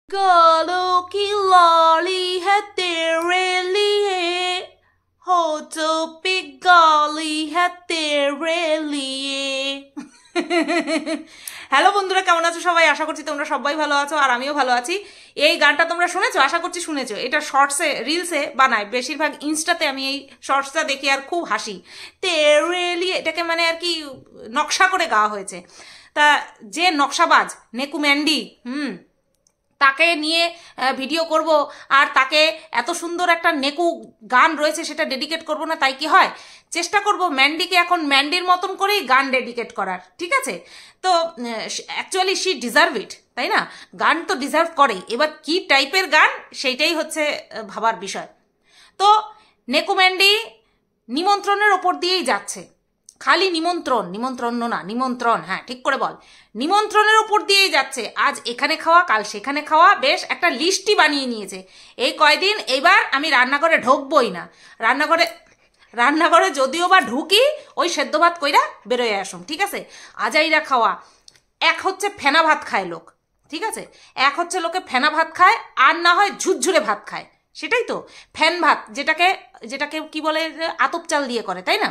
गालों की लाली है तेरे लिए होठों पे गाली है तेरे लिए হ্যালো বন্ধুরা, কেমন আছো সবাই? আশা করছি তোমরা সবাই ভালো আছো আর আমিও ভালো আছি। এই গানটা তোমরা শুনেছো? আশা করছি শুনেছো। এটা শর্টসে রিলসে বানায়, বেশিরভাগ ইনস্টাতে আমি এই শর্টসটা দেখি আর খুব হাসি। তেরেলি এটাকে মানে আর কি নকশা করে গাওয়া হয়েছে। তা যে নকশাবাজ নেকু ম্যান্ডি, তাকে নিয়ে ভিডিও করব আর তাকে এত সুন্দর একটা নেকু গান রয়েছে সেটা ডেডিকেট করব না, তাই কি হয়? চেষ্টা করব ম্যান্ডিকে এখন ম্যান্ডির মতন করেই গান ডেডিকেট করার, ঠিক আছে? তো অ্যাকচুয়ালি শি ডিজার্ভ ইট, তাই না? গান তো ডিজার্ভ করেই, এবার কি টাইপের গান সেইটাই হচ্ছে ভাবার বিষয়। তো নেকু ম্যান্ডি নিমন্ত্রণের ওপর দিয়েই যাচ্ছে, খালি নিমন্ত্রণ না, নিমন্ত্রণ, হ্যাঁ ঠিক করে বল, নিমন্ত্রণের উপর দিয়েই যাচ্ছে। আজ এখানে খাওয়া, কাল সেখানে খাওয়া, বেশ একটা লিস্টই বানিয়ে নিয়েছে এই কয়দিন। এইবার আমি রান্নাঘরে ঢুকবই না, রান্নাঘরে যদিও বা ঢুকি ওই সেদ্ধ ভাত কইরা বেরোয় আসুম, ঠিক আছে? আজাইরা খাওয়া, এক হচ্ছে ফেনা ভাত খায় লোক, ঠিক আছে? এক হচ্ছে লোকে ফেনা ভাত খায়, আর না হয় ঝুরঝুরে ভাত খায়, সেটাই তো ফ্যান ভাত, যেটাকে কি বলে, আতপ চাল দিয়ে করে, তাই না?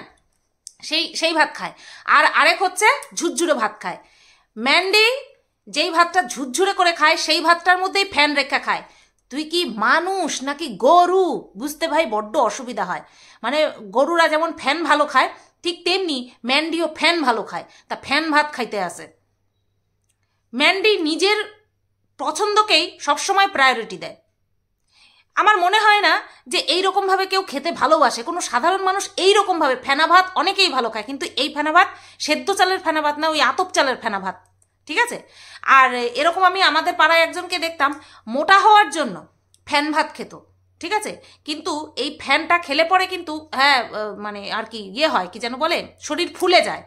সেই ভাত খায়। আর আরেক হচ্ছে ঝুরঝুরে ভাত খায়। ম্যান্ডি যেই ভাতটা ঝুরঝুরে করে খায় সেই ভাতটার মধ্যেই ফ্যান রেখা খায়। তুই কি মানুষ নাকি গরু? বুঝতে ভাই বড্ড অসুবিধা হয়। মানে গরুরা যেমন ফ্যান ভালো খায়, ঠিক তেমনি ম্যান্ডিও ফ্যান ভালো খায়, তা ফ্যান ভাত খাইতে আসে। ম্যান্ডি নিজের পছন্দকেই সবসময় প্রায়োরিটি দেয়। আমার মনে হয় না যে এইরকমভাবে কেউ খেতে ভালোবাসে, কোনো সাধারণ মানুষ এইরকমভাবে। ফেনা ভাত অনেকেই ভালো খায়, কিন্তু এই ফেনা ভাত সেদ্ধ চালের ফেনা ভাত না, ওই আতপ চালের ফেনা ভাত, ঠিক আছে? আর এরকম আমি আমাদের পাড়ায় একজনকে দেখতাম, মোটা হওয়ার জন্য ফ্যান ভাত খেত, ঠিক আছে? কিন্তু এই ফ্যানটা খেলে পরে কিন্তু হ্যাঁ মানে আর কি ইয়ে হয়, কি যেন বলে, শরীর ফুলে যায়,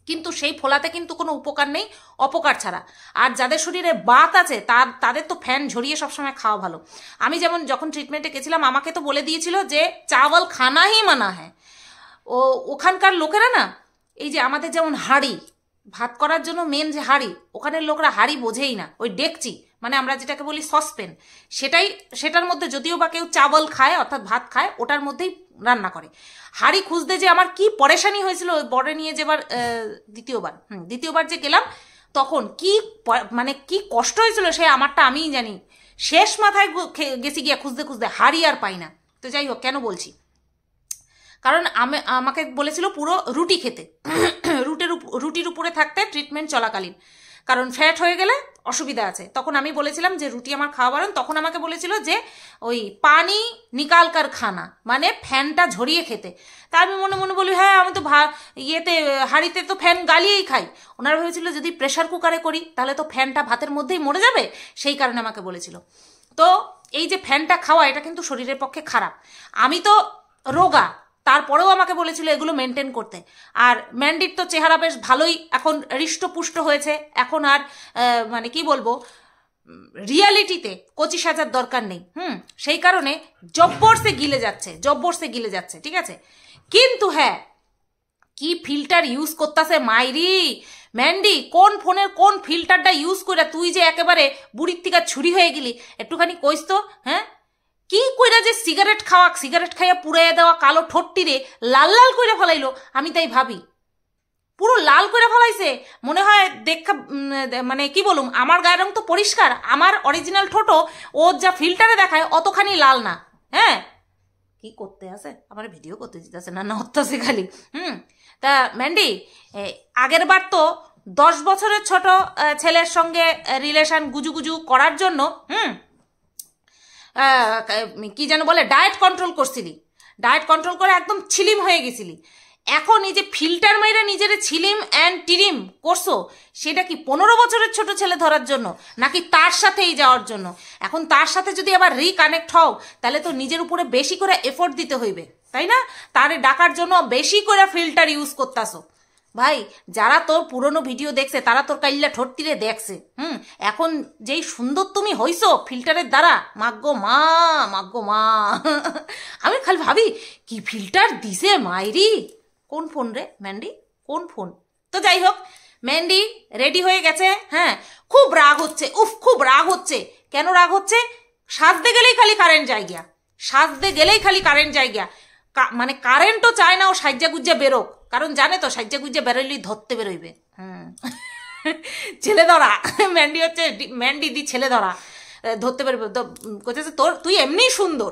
কিন্তু সেই ফোলাতে কিন্তু কোনো উপকার নেই, অপকার ছাড়া। আর যাদের শরীরে বাত আছে তাদের তো ফ্যান ঝরিয়ে সবসময় খাওয়া ভালো। আমি যেমন যখন ট্রিটমেন্টে গেছিলাম, আমাকে তো বলে দিয়েছিল যে চাওয়াল খানা হি মানা হ্যাঁ। ওখানকার লোকেরা না, এই যে আমাদের যেমন হাঁড়ি ভাত করার জন্য মেন যে হাঁড়ি, ওখানের লোকরা হাঁড়ি বোঝেই না, ওই ডেকচি মানে আমরা যেটাকে বলি সসপেন, সেটার মধ্যে যদিও বা কেউ চাওয়াল খায় অর্থাৎ ভাত খায়, ওটার মধ্যেই রান্না করে। হাঁড়ি খুঁজতে যে আমার কি পরেশানি হয়েছিল বড়ে নিয়ে যেবার দ্বিতীয়বার যে গেলাম, তখন কি মানে কি কষ্ট হয়েছিল সে আমারটা আমিই জানি। শেষ মাথায় গেছি গিয়া খুঁজতে হাঁড়ি আর পাই না। তো যাই হোক, কেন বলছি, কারণ আমাকে বলেছিল পুরো রুটি খেতে, রুটির উপরে থাকতে ট্রিটমেন্ট চলাকালীন, কারণ ফ্যাট হয়ে গেলে অসুবিধা আছে। তখন আমি বলেছিলাম যে রুটি আমার খাওয়া বারণ। তখন আমাকে বলেছিল যে ওই পানি নিকালকার খানা, মানে ফ্যানটা ঝরিয়ে খেতে। তা আমি মনে মনে বলি হ্যাঁ, আমি তো হাঁড়িতে তো ফ্যান গালিয়েই খাই। ওনারা ভেবেছিল যদি প্রেশার কুকারে করি তাহলে তো ফ্যানটা ভাতের মধ্যেই মরে যাবে, সেই কারণে আমাকে বলেছিল। তো এই যে ফ্যানটা খাওয়া, এটা কিন্তু শরীরের পক্ষে খারাপ। আমি তো রোগা, তারপরেও আমাকে বলেছিল এগুলো মেনটেন করতে। আর ম্যান্ডির তো চেহারা বেশ ভালোই এখন হৃষ্টপুষ্ট হয়েছে, এখন আর মানে কি বলবো, রিয়ালিটিতে কচি সাজার দরকার নেই। সেই কারণে জব্বরসে গিলে যাচ্ছে, ঠিক আছে? কিন্তু হ্যাঁ, কি ফিল্টার ইউজ করতেছে মাইরি ম্যান্ডি, কোন ফোনের কোন ফিল্টারটা ইউজ করে তুই যে একেবারে বুড়ির থেকে ছুরি হয়ে গেলি, একটুখানি কইস তো। হ্যাঁ, কি কইরা যে সিগারেট খাইয়া পুড়াইয়া দেওয়া কালো ঠোঁটটি রে লাল লাল করে ফেলাইলো, আমি তাই ভাবি পুরো লাল করে ফেলাইছে। মনে হয় দেখা মানে কি বলুম, আমার গায়ের রং তো পরিষ্কার, আমার অরিজিনাল ঠোঁটও ও যা ফিল্টারে দেখায় অতখানি লাল না। হ্যাঁ, কি করতে আছে, আমার ভিডিও করতে দিতেছে না, হচ্ছে খালি। তা ম্যান্ডি, আগের বার তো 10 বছরের ছোট ছেলের সঙ্গে রিলেশন গুজু করার জন্য কি যেন বলে, ডায়েট কন্ট্রোল করছিলি, ডায়েট কন্ট্রোল করে একদম ছিলিম হয়ে গেছিলি। এখন এই যে ফিল্টার মেরে নিজের ছিলিম অ্যান্ড টিরিম করছো, সেটা কি 15 বছরের ছোট ছেলে ধরার জন্য নাকি তার সাথেই যাওয়ার জন্য? এখন তার সাথে যদি আবার রিকানেক্ট হও, তাহলে তো নিজের উপরে বেশি করে এফোর্ট দিতে হইবে, তাই না? তারে ডাকার জন্য বেশি করে ফিল্টার ইউজ করতাছো। ভাই, যারা তোর পুরনো ভিডিও দেখছে তারা তোর কাইল্লা ঠোঁটটিরে দেখছে। এখন যেই সুন্দর তুমি হইছো ফিল্টারের দ্বারা, মাগ্গো মা আমি খালি ভাবি কি ফিল্টার দিছে মাইরি। কোন ফোন রে ম্যান্ডি, কোন ফোন? তো যাই হোক, ম্যান্ডি রেডি হয়ে গেছে, হ্যাঁ, খুব রাগ হচ্ছে, উফ খুব রাগ হচ্ছে। কেন রাগ হচ্ছে? সাজতে গেলেই খালি কারেন্ট যায় গিয়া, সাজতে গেলেই খালি কারেন্ট যায় গিয়া। মানে কারেন্টও চায় না ও সাজ্জা গুজ্জা বেরোক, কারণ জানে তো সাজ্জা গুজ্জা বেরোলেই ধরতে বেরোইবে। ছেলে ধরা, ম্যান্ডি হচ্ছে ম্যান্ডি দি ছেলে ধরা, ধরতে বেরোবে। কইতেছে তোর তুই এমনি সুন্দর,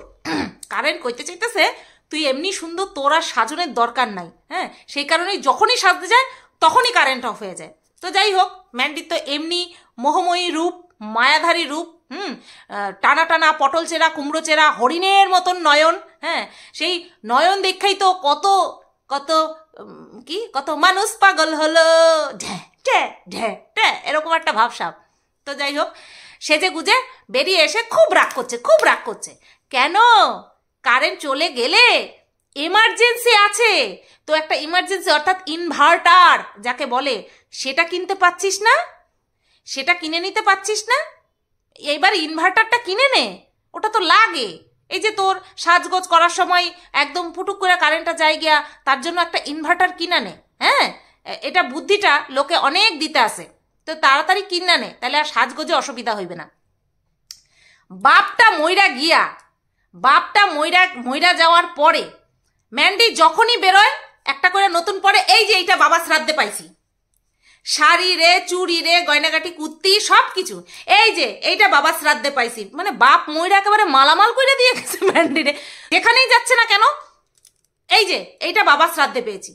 কারেন্ট কইতে চাইতেছে তুই এমনি সুন্দর, তোর আর সাজনের দরকার নাই, হ্যাঁ, সেই কারণেই যখনই সাজতে যায় তখনই কারেন্ট অফ হয়ে যায়। তো যাই হোক, ম্যান্ডির তো এমনি মোহময়ী রূপ, মায়াধারী রূপ, টানা টানা পটল চেরা কুমড়ো চেরা হরিণের মতন নয়ন, হ্যাঁ, সেই নয়ন দেখাই তো কত কত কি কত মানুষ পাগল হলো, ঢ্যাঁ ঢ্যাঁ ঢ্যাঁ ঢ্যাঁ, এরকম একটা ভাবসাব। তো যাই হোক, সেজে গুজে বেরিয়ে এসে খুব রাগ করছে, খুব রাগ করছে। কেন? কারেন্ট চলে গেলে এমার্জেন্সি আছে তো, একটা ইমার্জেন্সি অর্থাৎ ইনভার্টার যাকে বলে, সেটা কিনতে পাচ্ছিস না, সেটা কিনে নিতে পাচ্ছিস না। এইবার ইনভার্টারটা কিনে নে, ওটা তো লাগে। এই যে তোর সাজগোজ করার সময় একদম ফুটুক করে কারেন্টটা যায় গিয়া, তার জন্য একটা ইনভার্টার কিনা নে, হ্যাঁ, এটা বুদ্ধিটা লোকে অনেক দিতে আসে, তো তাড়াতাড়ি কিনা নে, তাহলে আর সাজগোজে অসুবিধা হইবে না। বাপটা মইরা যাওয়ার পরে ম্যান্ডি যখনই বেরোয় একটা করে নতুন পরে, এই যে এইটা বাবা শ্রাদ্ধে পাইছি, শাড়ি রে চুড়ি রে গয়নাগাটি কুর্তি সব কিছু, এই যে এইটা বাবা শ্রাদ্ধে পাইছি, মানে বাপ মইরা একেবারে মালামাল করে দিয়ে গেছে ম্যান্ডিরে, যেখানেই যাচ্ছে না কেন এই যে এইটা বাবা শ্রাদ্ধে পেয়েছি।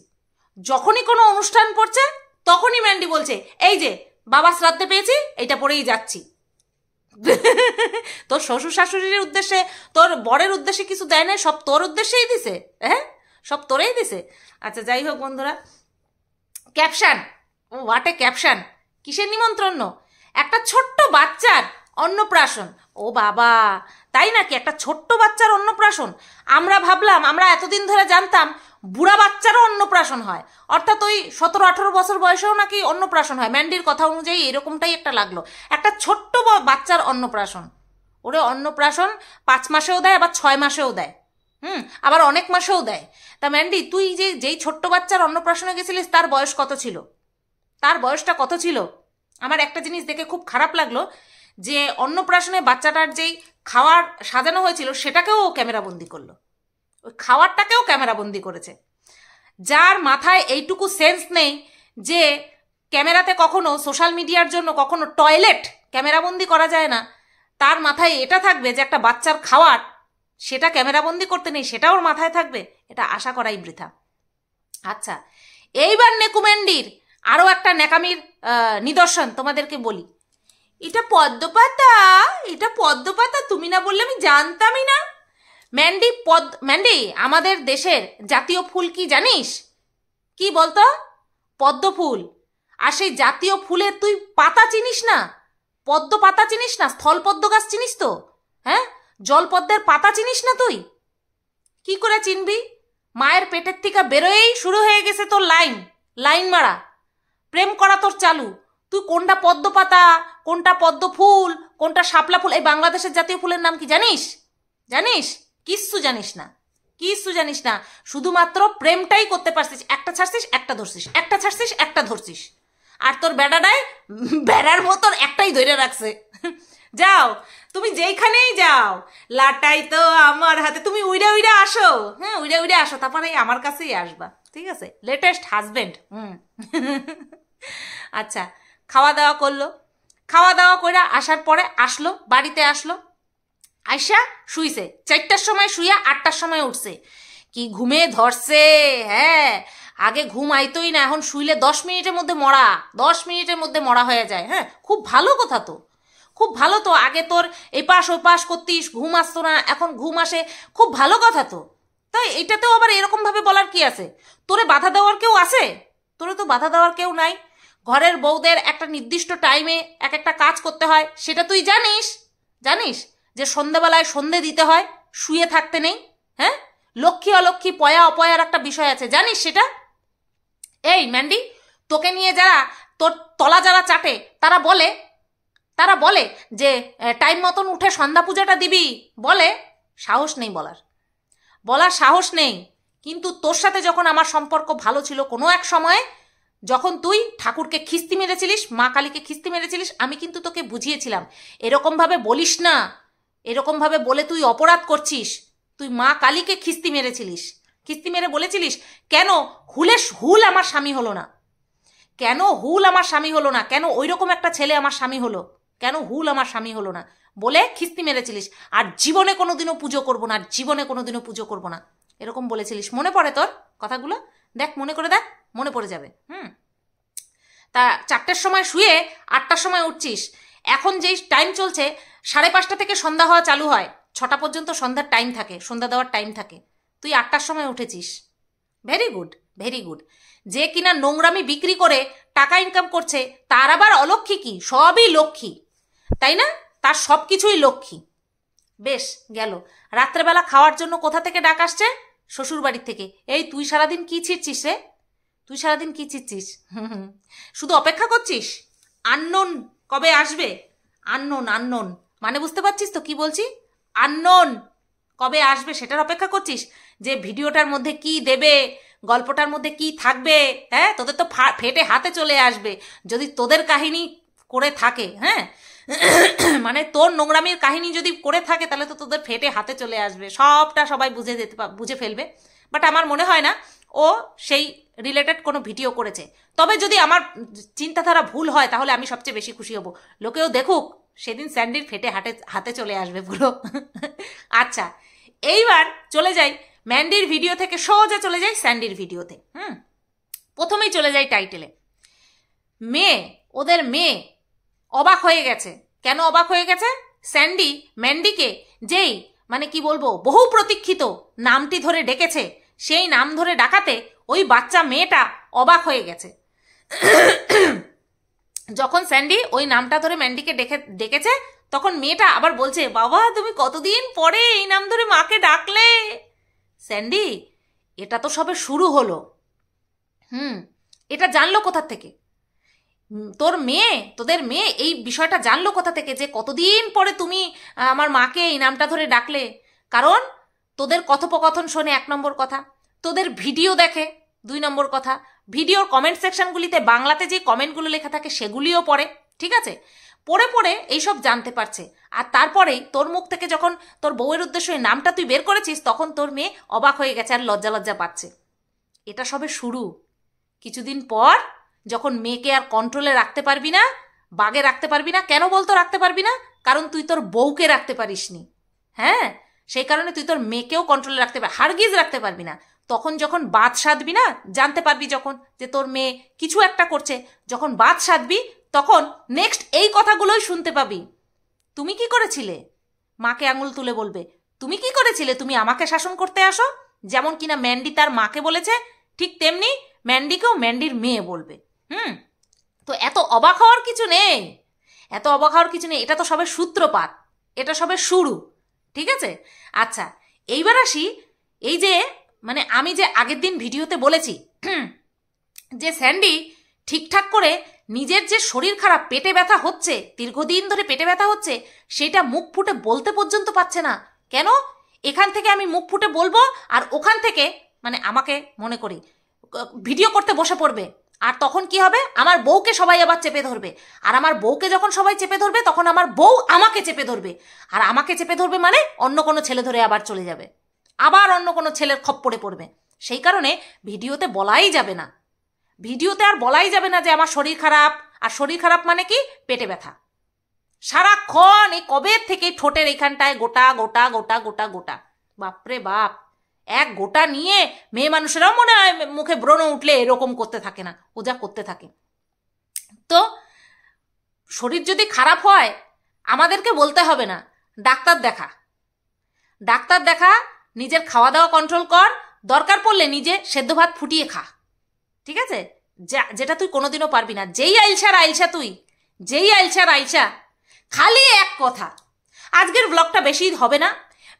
যখনই কোনো অনুষ্ঠান পড়ছে তখনই ম্যান্ডি বলছে, এই যে বাবা শ্রাদ্ধে পেয়েছি, এইটা পরেই যাচ্ছি। তোর শ্বশুর শাশুড়ির উদ্দেশ্যে, তোর বরের উদ্দেশ্যে কিছু দেয় না, সব তোর উদ্দেশ্যেই দিছে, হ্যাঁ, সব তোরেই দিছে। আচ্ছা যাই হোক বন্ধুরা, caption, oh what a caption! কিসের নিমন্ত্রণ? একটা ছোট্ট বাচ্চার অন্নপ্রাশন। ও বাবা, তাই নাকি? একটা ছোট্ট বাচ্চার অন্নপ্রাশন? আমরা ভাবলাম, আমরা এতদিন ধরে জানতাম বুড়া বাচ্চারও অন্নপ্রাশন হয়, অর্থাৎ ওই 17-18 বছর বয়সেও নাকি অন্নপ্রাশন হয়। ম্যান্ডির কথা অনুযায়ী এরকমটাই একটা লাগলো, একটা ছোট্ট বাচ্চার অন্নপ্রাশন। ওরে অন্নপ্রাশন 5 মাসেও দেয়, আবার 6 মাসেও দেয়, আবার অনেক মাসেও দেয়। তা ম্যান্ডি, তুই যেই ছোট্ট বাচ্চার অন্নপ্রাশনে গেছিলিস, তার বয়স কত ছিল? তার বয়সটা কত ছিল? আমার একটা জিনিস দেখে খুব খারাপ লাগলো, যে অন্নপ্রাশনে বাচ্চাটার যেই খাওয়ার সাজানো হয়েছিল সেটাকেও ক্যামেরাবন্দি করলো, ওই খাওয়ারটাকেও ক্যামেরাবন্দি করেছে। যার মাথায় এইটুকু সেন্স নেই যে ক্যামেরাতে কখনো, সোশ্যাল মিডিয়ার জন্য কখনো টয়লেট ক্যামেরাবন্দি করা যায় না, তার মাথায় এটা থাকবে যে একটা বাচ্চার খাওয়ার সেটা ক্যামেরাবন্দি করতে নেই, সেটা ওর মাথায় থাকবে, এটা আশা করাই বৃথা। আচ্ছা, এইবার নেকুম্যান্ডির আরও একটা ন্যাকামির নিদর্শন তোমাদেরকে বলি। এটা পদ্মপাতা, এটা পদ্মপাতা, তুমি না বললে আমি জানতামই না। ম্যান্ডি, আমাদের দেশের জাতীয় ফুল কি জানিস? কি বলতো? পদ্ম ফুল। আর সেই জাতীয় ফুলের তুই পাতা চিনিস না? পদ্ম পাতা চিনিস না? স্থলপদ্ম গাছ চিনিস তো? হ্যাঁ, জলপদ্মের পাতা চিনিস না তুই? কি করে চিনবি? মায়ের পেটের থেকে বেরোয়েই শুরু হয়ে গেছে তোর লাইন মারা, প্রেম করা তোর চালু। তুই কোনটা পদ্ম পাতা, কোনটা পদ্ম ফুল, কোনটা শাপলা ফুল, এই বাংলাদেশের জাতীয় ফুলের নাম কি জানিস? জানিস? কিচ্ছু জানিস না, কিচ্ছু জানিস না। শুধুমাত্র প্রেমটাই করতে পারছিস, একটা ছাড়ছিস একটা ধরছিস, একটা ছাড়ছিস একটা ধরছিস, আর তোর বেড়াটায় বেড়ার মতন একটাই ধরে রাখছে। যাও তুমি যেইখানেই যাও, লাটাই তো আমার হাতে, তুমি উইড়া আসো, হ্যাঁ উইড়া আসো, তারপরে আমার কাছেই আসবা, ঠিক আছে? Latest husband. আচ্ছা, খাওয়া দাওয়া করলো, খাওয়া দাওয়া করে আসার পরে বাড়িতে আসলো, আইসা শুইছে 4টার সময়, শুইয়া 8টার সময় উঠছে। কি ঘুমে ধরছে! হ্যাঁ, আগে ঘুম আইতোই না, এখন শুইলে 10 মিনিটের মধ্যে মরা, 10 মিনিটের মধ্যে মরা হয়ে যায়। হ্যাঁ, খুব ভালো কথা তো, খুব ভালো তো। আগে তোর এপাশ ওপাশ করতিস, ঘুম আসতো না, এখন ঘুম আসে, খুব ভালো কথা তো। তাই এটাতেও আবার এরকমভাবে বলার কি আছে? তোরে বাধা দেওয়ার কেউ আছে? তোরে তো বাধা দেওয়ার কেউ নাই। ঘরের বউদের একটা নির্দিষ্ট টাইমে এক একটা কাজ করতে হয়, সেটা তুই জানিস যে সন্ধ্যাবেলায় সন্ধে দিতে হয়, শুয়ে থাকতে নেই। হ্যাঁ, লক্ষ্মী অলক্ষ্মী পয়া অপয়ার একটা বিষয় আছে, জানিস সেটা? এই ম্যান্ডি, তোকে নিয়ে যারা তোর তলা যারা চাটে, তারা বলে যে টাইম মতন উঠে সন্ধ্যা পূজাটা দিবি, বলে সাহস নেই বলার সাহস নেই। কিন্তু তোর সাথে যখন আমার সম্পর্ক ভালো ছিল কোনো এক সময়, যখন তুই ঠাকুরকে খিস্তি মেরেছিলিস, মা কালীকে খিস্তি মেরেছিলিস, আমি কিন্তু তোকে বুঝিয়েছিলাম এরকমভাবে বলিস না, এরকমভাবে বলে তুই অপরাধ করছিস। তুই মা কালীকে খিস্তি মেরেছিলিস, খিস্তি মেরে বলেছিলিস কেন হুল আমার স্বামী হলো না, কেন হুল আমার স্বামী হলো না, কেন ওই রকম একটা ছেলে আমার স্বামী হলো, কেন হুল আমার স্বামী হলো না বলে খিস্তি মেরেছিলিস। আর জীবনে কোনোদিনও পুজো করবো না, জীবনে কোনোদিনও পুজো করবো না এরকম বলেছিলিস। মনে পড়ে তোর কথাগুলো? দেখ, মনে করে দেখ, মনে পড়ে যাবে। তা 4টের সময় শুয়ে 8টার সময় উঠছিস। এখন যেই টাইম চলছে 5:30 থেকে সন্ধ্যা হওয়া চালু হয়, 6টা পর্যন্ত সন্ধ্যার টাইম থাকে, সন্ধ্যা দেওয়ার টাইম থাকে, তুই 8টার সময় উঠেছিস। Very good, very good. যে কিনা নোংরামি বিক্রি করে টাকা ইনকাম করছে তার আবার অলক্ষী কি? সবই লক্ষ্মী, তাই না? তার সব কিছুই লক্ষ্মী। বেশ গেল। রাত্রেবেলা খাওয়ার জন্য কোথা থেকে ডাক আসছে? শ্বশুর বাড়ির থেকে। এই তুই সারাদিন কি ছিড়ছিস রে? তুই সারাদিন কি ছিড়ছিস? শুধু অপেক্ষা করছিস আননোন কবে আসবে। আননোন, আননোন মানে বুঝতে পারছিস তো কি বলছি? আননোন কবে আসবে সেটার অপেক্ষা করছিস, যে ভিডিওটার মধ্যে কি দেবে, গল্পটার মধ্যে কি থাকবে। হ্যাঁ, তোদের তো ফেটে হাতে চলে আসবে যদি তোদের কাহিনী করে থাকে। হ্যাঁ, মানে তোর নোংরামির কাহিনী যদি করে থাকে তাহলে তো তোদের ফেটে হাতে চলে আসবে, সবটা সবাই বুঝে ফেলবে। বাট আমার মনে হয় না ও সেই রিলেটেড কোনো ভিডিও করেছে। তবে যদি আমার চিন্তাধারা ভুল হয় তাহলে আমি সবচেয়ে বেশি খুশি হব, লোকেও দেখুক সেদিন স্যান্ডির ফেটে হাতে চলে আসবে পুরো। আচ্ছা, এইবার চলে যাই ম্যান্ডির ভিডিও থেকে সোজা চলে যাই স্যান্ডির ভিডিওতে। প্রথমেই চলে যাই টাইটেলে। মেয়ে, ওদের মেয়ে অবাক হয়ে গেছে। কেন অবাক হয়ে গেছে? স্যান্ডি ম্যান্ডিকে যেই মানে কি বলবো বহু প্রতীক্ষিত নামটি ধরে ডেকেছে, সেই নাম ধরে ডাকাতে ওই বাচ্চা মেয়েটা অবাক হয়ে গেছে। যখন স্যান্ডি ওই নামটা ধরে ম্যান্ডিকে ডেকেছে তখন মেয়েটা আবার বলছে, বাবা তুমি কতদিন পরে এই নাম ধরে মাকে ডাকলে। স্যান্ডি, এটা তো সবে শুরু হলো। এটা জানলো কোথা থেকে? তোদের মেয়ে এই বিষয়টা জানলো কোথা থেকে যে কতদিন পরে তুমি আমার মাকে এই নামটা ধরে ডাকলে? কারণ তোদের কথোপকথন শোনে 1 নম্বর কথা, তোদের ভিডিও দেখে 2 নম্বর কথা, ভিডিওর কমেন্ট সেকশনগুলিতে বাংলাতে যে কমেন্টগুলো লেখা থাকে সেগুলিও পড়ে। ঠিক আছে, পড়ে এইসব জানতে পারছে। আর তারপরেই তোর মুখ থেকে যখন তোর বউয়ের উদ্দেশ্যে নামটা তুই বের করেছিস তখন তোর মেয়ে অবাক হয়ে গেছে আর লজ্জা পাচ্ছে। এটা সবে শুরু। কিছুদিন পর যখন মেয়েকে আর কন্ট্রোলে রাখতে পারবি না, বাগে রাখতে পারবি না। কেন বলতো রাখতে পারবি না? কারণ তুই তোর বউকে রাখতে পারিসনি। হ্যাঁ, সেই কারণে তুই তোর মেয়েকেও কন্ট্রোলে রাখতে পারবি, হারগিজ রাখতে পারবি না। তখন যখন বাদ সাধবি না, জানতে পারবি যখন যে তোর মেয়ে কিছু একটা করছে, যখন বাদ সাধবি তখন নেক্সট এই কথাগুলোই শুনতে পাবি। তুমি কি করেছিলে? মাকে আঙুল তুলে বলবে, তুমি কি করেছিলে? তুমি আমাকে শাসন করতে আসো। যেমন কিনা ম্যান্ডি তার মাকে বলেছে, ঠিক তেমনি ম্যান্ডিকেও ম্যান্ডির মেয়ে বলবে। তো এত অবাক হওয়ার কিছু নেই, এত অবাক হওয়ার কিছু নেই। এটা তো সবে সূত্রপাত, এটা সবে শুরু। ঠিক আছে, আচ্ছা এইবার আসি এই যে মানে আমি যে আগের দিন ভিডিওতে বলেছি যে স্যান্ডি ঠিকঠাক করে নিজের যে শরীর খারাপ, পেটে ব্যথা হচ্ছে, দীর্ঘদিন ধরে পেটে ব্যথা হচ্ছে, সেটা মুখ ফুটে বলতে পর্যন্ত পারছে না। কেন? এখান থেকে আমি মুখ ফুটে বলবো আর ওখান থেকে মানে আমাকে মনে করি ভিডিও করতে বসে পড়বে। আর তখন কি হবে? আমার বউকে সবাই আবার চেপে ধরবে। আর আমার বউকে যখন সবাই চেপে ধরবে তখন আমার বউ আমাকে চেপে ধরবে। আর আমাকে চেপে ধরবে মানে অন্য কোনো ছেলে ধরে আবার চলে যাবে, আবার অন্য কোনো ছেলের খপ্পরে পড়বে। সেই কারণে ভিডিওতে বলাই যাবে না, ভিডিওতে আর বলাই যাবে না যে আমার শরীর খারাপ। আর শরীর খারাপ মানে কি? পেটে ব্যথা। সারাক্ষণ এই কবে থেকে ঠোঁটের এখানটায় গোটা গোটা গোটা গোটা গোটা, বাপরে বাপ, এক গোটা নিয়ে মেয়ে মানুষেরাও মনে হয় মুখে ব্রণ উঠলে এরকম করতে থাকে না, ও যা করতে থাকে। তো শরীর যদি খারাপ হয় আমাদেরকে বলতে হবে না, ডাক্তার দেখা, ডাক্তার দেখা, নিজের খাওয়া দাওয়া কন্ট্রোল কর, দরকার পড়লে নিজে সেদ্ধ ভাত ফুটিয়ে খা। ঠিক আছে, যেটা তুই কোনোদিনও পারবি না। যেই আইলসা তুই, যেই আইলসা খালি এক কথা। আজকের ব্লগটা বেশি হবে না,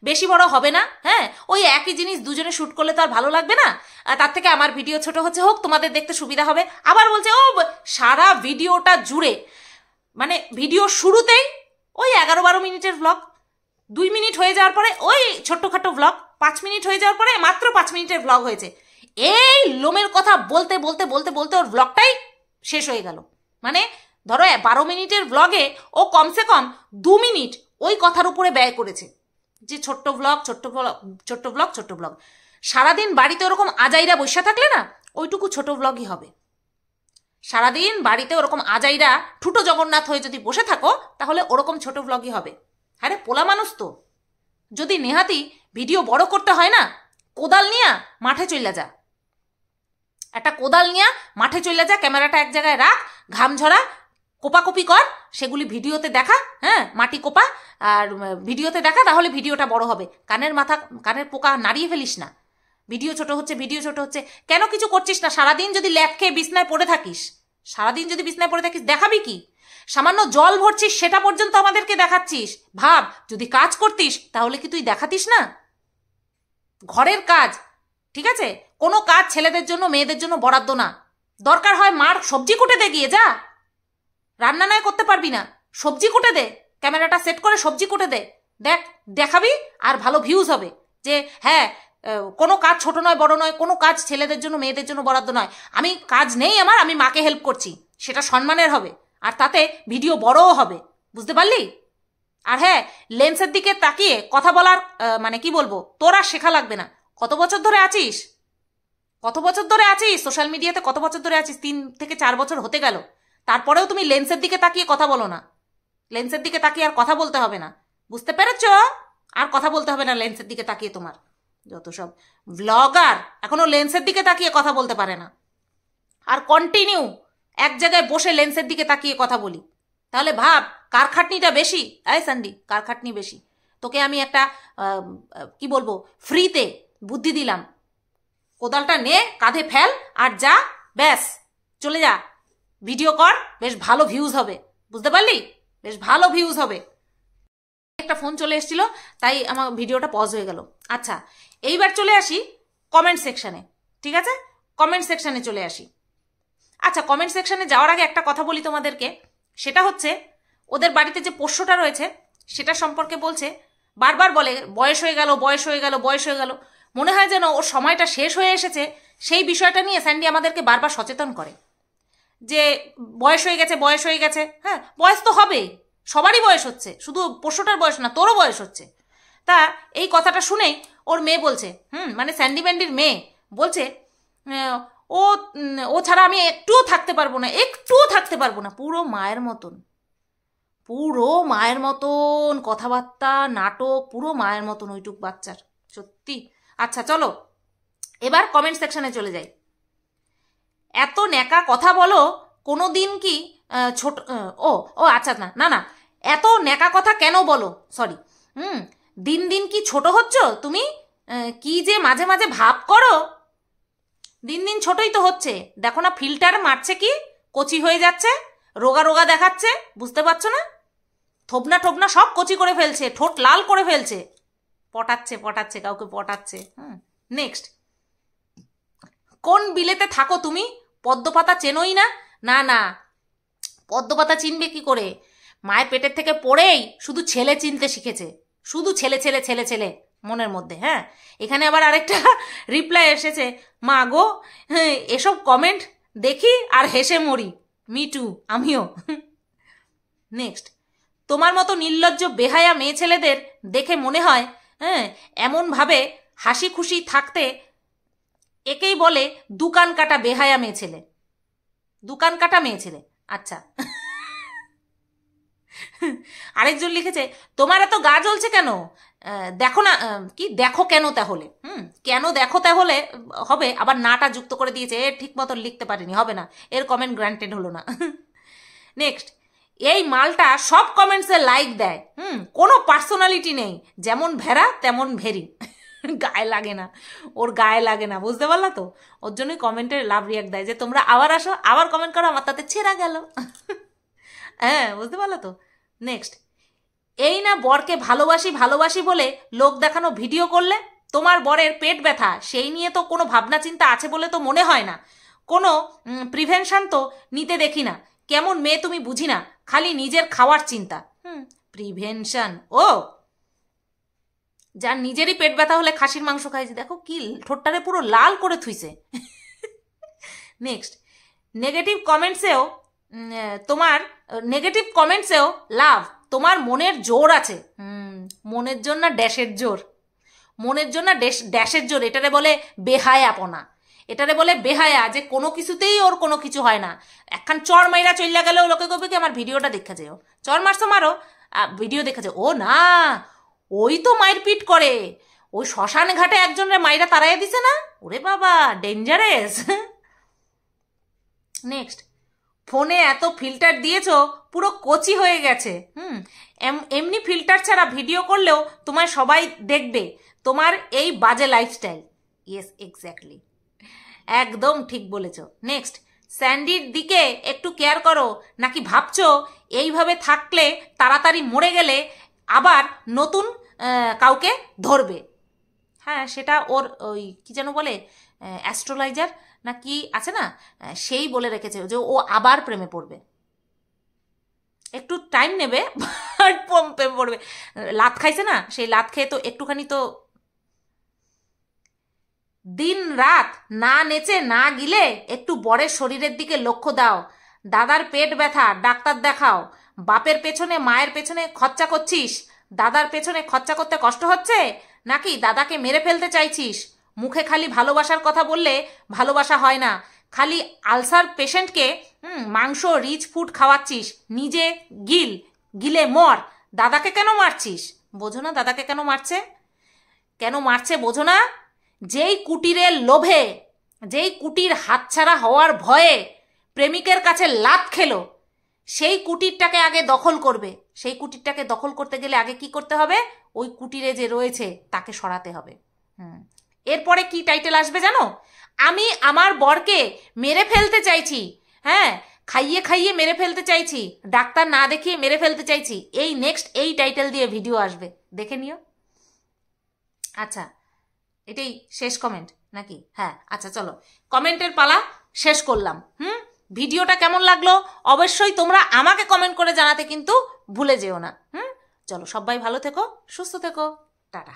বেশি বড় হবে না। হ্যাঁ, ওই একই জিনিস দুজনে শ্যুট করলে তো আর ভালো লাগবে না, তার থেকে আমার ভিডিও ছোট হচ্ছে হোক, তোমাদের দেখতে সুবিধা হবে। আবার বলছে ও সারা ভিডিওটা জুড়ে মানে ভিডিও শুরুতেই ওই 11-12 মিনিটের ব্লগ, 2 মিনিট হয়ে যাওয়ার পরে ওই ছোট্টখাটো ব্লগ, 5 মিনিট হয়ে যাওয়ার পরে মাত্র 5 মিনিটের ব্লগ হয়েছে। এই লোমের কথা বলতে বলতে বলতে বলতে ওর ব্লগটাই শেষ হয়ে গেল। মানে ধরো 12 মিনিটের ব্লগে ও কমসে কম 2 মিনিট ওই কথার উপরে ব্যয় করেছে যে ছোট্ট ব্লগ ছোট্ট ব্লগ ছোট্ট ব্লগ ছোট্ট ব্লগ। সারাদিন বাড়িতে ওরকম আজাইরা বসে থাকলে না ওইটুকু ছোট ব্লগই হবে। সারাদিন বাড়িতে ওরকম আজাইরা ঠুটো জগন্নাথ হয়ে যদি বসে থাকো তাহলে ওরকম ছোট ব্লগই হবে। আরে পোলা মানুষ তো, যদি নেহাতি ভিডিও বড় করতে হয় না, কোদাল নিয়ে মাঠে চলে যা, একটা কোদাল নিয়ে মাঠে চলে যা, ক্যামেরাটা এক জায়গায় রাখ, ঘাম ঝরা কোপাকুপি কর, সেগুলি ভিডিওতে দেখা, হ্যাঁ মাটি কোপা আর ভিডিওতে দেখা, তাহলে ভিডিওটা বড় হবে। কানের পোকা নাড়িয়ে ফেলিস না। ভিডিও ছোট হচ্ছে ভিডিও ছোট হচ্ছে কেন কিছু করছিস না? সারাদিন যদি ল্যাপ খেয়ে বিছনায় পড়ে থাকিস, সারাদিন যদি বিছনায় পড়ে থাকিস দেখাবি কি? সামান্য জল ভরছিস সেটা পর্যন্ত আমাদেরকে দেখাচ্ছিস। ভাব যদি কাজ করতিস তাহলে কি তুই দেখাতিস না? ঘরের কাজ ঠিক আছে, কোনো কাজ ছেলেদের জন্য মেয়েদের জন্য বরাদ্দ না। দরকার হয় মার সবজি কুটে দে, গিয়ে যা, রান্না নয় করতে পারবি না, সবজি কুটে দে, ক্যামেরাটা সেট করে সবজি কুটে দে, দেখ, দেখাবি আর ভালো ভিউজ হবে যে হ্যাঁ কোনো কাজ ছোট নয় বড় নয়, কোনো কাজ ছেলেদের জন্য মেয়েদের জন্য বরাদ্দ নয়। আমি কাজ নেই আমার, আমি মাকে হেল্প করছি, সেটা সম্মানের হবে আর তাতে ভিডিও বড়ও হবে। বুঝতে পারলি? আর হ্যাঁ, লেন্সের দিকে তাকিয়ে কথা বলার মানে কি বলবো, তোর আর শেখা লাগবে না। কত বছর ধরে আছিস, কত বছর ধরে আছিস সোশ্যাল মিডিয়াতে, কত বছর ধরে আছিস? 3 থেকে 4 বছর হতে গেল, তারপরেও তুমি লেন্সের দিকে তাকিয়ে কথা বলো না। লেন্সের দিকে তাকিয়ে আর কথা বলতে হবে না, বুঝতে পেরেছ? আর কথা বলতে হবে না লেন্সের দিকে তাকিয়ে। তোমার যত সব ব্লগার এখনো লেন্সের দিকে তাকিয়ে কথা বলতে পারে না, আর কন্টিনিউ এক জায়গায় বসে লেন্সের দিকে তাকিয়ে কথা বলি। তাহলে ভাব কার খাটনিটা বেশি? আয় স্যান্ডি, কার খাটনি বেশি? তোকে আমি একটা কি বলবো ফ্রিতে বুদ্ধি দিলাম, কোদালটা নে কাঁধে ফেল আর যা, ব্যাস চলে যা, ভিডিও কর, বেশ ভালো ভিউজ হবে। বুঝতে পারলি? বেশ ভালো ভিউজ হবে। একটা ফোন চলে এসেছিল তাই আমার ভিডিওটা পজ হয়ে গেল। আচ্ছা, এইবার চলে আসি কমেন্ট সেকশানে। ঠিক আছে, কমেন্ট সেকশানে চলে আসি। আচ্ছা, কমেন্ট সেকশানে যাওয়ার আগে একটা কথা বলি তোমাদেরকে, সেটা হচ্ছে ওদের বাড়িতে যে পোষ্যটা রয়েছে সেটা সম্পর্কে বলছে, বারবার বলে বয়স হয়ে গেল বয়স হয়ে গেল বয়স হয়ে গেল। মনে হয় যেন ওর সময়টা শেষ হয়ে এসেছে। সেই বিষয়টা নিয়ে স্যান্ডি আমাদেরকে বারবার সচেতন করে যে বয়স হয়ে গেছে বয়স হয়ে গেছে। হ্যাঁ, বয়স তো হবেই, সবারই বয়স হচ্ছে, শুধু পোষ্যটার বয়স না, তোরও বয়স হচ্ছে। তা এই কথাটা শুনেই ওর মেয়ে বলছে, মানে স্যান্ডি ম্যান্ডির মেয়ে বলছে, ও ও ছাড়া আমি একটুও থাকতে পারবো না, একটুও থাকতে পারবো না। পুরো মায়ের মতন, পুরো মায়ের মতন কথাবার্তা, নাটক, পুরো মায়ের মতন ওইটুক বাচ্চার, সত্যি। আচ্ছা চলো এবার কমেন্ট সেকশনে চলে যাই। এত ন্যাকা কথা বলো কোনো দিন কি ছোট ও ও আচ্ছা না না না, এত ন্যাকা কথা কেন বলো, সরি, দিন দিন কি ছোট হচ্ছ তুমি? কি যে মাঝে মাঝে ভাব করো, দিন দিন ছোটই তো হচ্ছে। দেখো না ফিল্টার মারছে, কি কচি হয়ে যাচ্ছে, রোগা রোগা দেখাচ্ছে, বুঝতে পারছো না? থোবনা ঠোবনা সব কচি করে ফেলছে, ঠোঁট লাল করে ফেলছে, পটাচ্ছে পটাচ্ছে, কাউকে পটাচ্ছে। নেক্সট, কোন বিলেতে থাকো তুমি? পদ্মপাতা চেনোই না? না না, পদ্মপাতা চিনবে কি করে? মায়ের পেটের থেকে পড়েই শুধু ছেলে চিনতে শিখেছে, শুধু ছেলে ছেলে ছেলে ছেলে মনের মধ্যে। হ্যাঁ, এখানে আবার আরেকটা রিপ্লাই এসেছে, মা গো এসব কমেন্ট দেখি আর হেসে মরি, মিটু আমিও। নেক্সট, তোমার মতো নির্লজ্জ বেহায়া মেয়ে ছেলেদের দেখে মনে হয় এমনভাবে হাসি খুশি থাকতে, একেই বলে দোকান কাটা বেহায়া মেয়ে ছেলে, দোকান কাটা মেয়ে ছেলে। আচ্ছা, আরেকজন লিখেছে, তোমার এত গা জ্বলছে কেন? দেখো না, কি দেখো কেন তাহলে? কেন দেখো তাহলে হবে, আবার নাটা যুক্ত করে দিয়েছে, এর ঠিক মতো লিখতে পারিনি, হবে না, এর কমেন্ট গ্রান্টেড হলো না। নেক্সট, এই মালটা সব কমেন্টসে লাইক দেয়, কোনো পার্সোনালিটি নেই, যেমন ভেড়া তেমন ভেরি, গায়ে লাগে না, ওর গায়ে লাগে না, বুঝতে পারলা তো? ওর জন্যই কমেন্টে লাভ রিয়াক্ট দেয় যে তোমরা আবার আসো, আবার কমেন্ট করো, আমার তাতে ছেঁড়া গেল। হ্যাঁ, বুঝতে পারলো তো? নেক্সট, এই না বরকে ভালোবাসি ভালোবাসি বলে লোক দেখানো ভিডিও করলে, তোমার বরের পেট ব্যথা সেই নিয়ে তো কোনো ভাবনা চিন্তা আছে বলে তো মনে হয় না, কোনো প্রিভেনশন তো নিতে দেখি না। কেমন মেয়ে তুমি বুঝি না, খালি নিজের খাওয়ার চিন্তা। প্রিভেনশন, ও যার নিজেরই পেট ব্যথা হলে খাসির মাংস খাইছে, দেখো কি ঠোঁটটারে পুরো লাল করে থুইছে। নেক্সট, নেগেটিভ কমেন্টসেও তোমার নেগেটিভ কমেন্টসেও লাভ, তোমার মনের জোর আছে। মনের জোর না ড্যাশের জোর, মনের জন্য ড্যাশের জোর, এটারে বলে বেহায়াপনা, এটারে বলে বেহায়া, যে কোনো কিছুতেই ওর কোনো কিছু হয় না। একখান চর মাইরা চইলা গেলেও লোকে কবে কি আমার ভিডিওটা দেখা যায়, চর মারছো মারো, ভিডিও দেখা যায়। ও না, ওই তো মায়ের পিট করে, ওই শ্মশান ঘাটে একজনের মাইরা তাড়াইয়া দিছে না, ওরে বাবা ডেঞ্জারাস। নেক্সট, ফোনে এত ফিল্টার দিয়েছো পুরো কচি হয়ে গেছে। এমনি ফিল্টার ছাড়া ভিডিও করলেও তোমায় সবাই দেখবে, তোমার এই বাজে লাইফস্টাইল। ইয়েস এক্স্যাক্টলি, একদম ঠিক বলেছো। নেক্সট, স্যান্ডির দিকে একটু কেয়ার করো, নাকি ভাবছো এইভাবে থাকলে তাড়াতাড়ি মরে গেলে আবার নতুন কাউকে ধরবে? হ্যাঁ, সেটা ওর ওই কি যেন বলে অ্যাস্ট্রোলাইজার না কি আছে না, সেই বলে রেখেছে যে ও আবার প্রেমে পড়বে, একটু টাইম নেবে বাট প্রেমে পড়বে। লাত খাইছে না, সেই লাত খেয়ে তো একটুখানি তো দিন রাত না নেচে না গিলে একটু বরের শরীরের দিকে লক্ষ্য দাও। দাদার পেট ব্যথা, ডাক্তার দেখাও। বাপের পেছনে মায়ের পেছনে খরচা করছিস, দাদার পেছনে খরচা করতে কষ্ট হচ্ছে, নাকি দাদাকে মেরে ফেলতে চাইছিস? মুখে খালি ভালোবাসার কথা বললে ভালোবাসা হয় না, খালি আলসার পেশেন্টকে মাংস রিচ ফুড খাওয়াচ্ছিস, নিজে গিলে মর। দাদাকে কেন মারছিস? বোঝো না দাদাকে কেন মারছে, কেন মারছে বোঝো না? যেই কুটিরের লোভে, যেই কুটির হাতছাড়া হওয়ার ভয়ে প্রেমিকের কাছে লাত খেলো, সেই কুটিরটাকে আগে দখল করবে। সেই কুটিরটাকে দখল করতে গেলে আগে কি করতে হবে? ওই কুটিরে যে রয়েছে তাকে সরাতে হবে। এরপরে কি টাইটেল আসবে জানো? আমি আমার বরকে মেরে ফেলতে চাইছি, হ্যাঁ খাইয়ে খাইয়ে মেরে ফেলতে চাইছি, ডাক্তার না দেখিয়ে মেরে ফেলতে চাইছি। এই নেক্সট এই টাইটেল দিয়ে ভিডিও আসবে, দেখে নিও। আচ্ছা, এটাই শেষ কমেন্ট নাকি? হ্যাঁ, আচ্ছা চলো কমেন্টের পালা শেষ করলাম। ভিডিওটা কেমন লাগলো অবশ্যই তোমরা আমাকে কমেন্ট করে জানাতে কিন্তু ভুলে যেও না। চলো সবাই ভালো থেকো, সুস্থ থেকো, টাটা।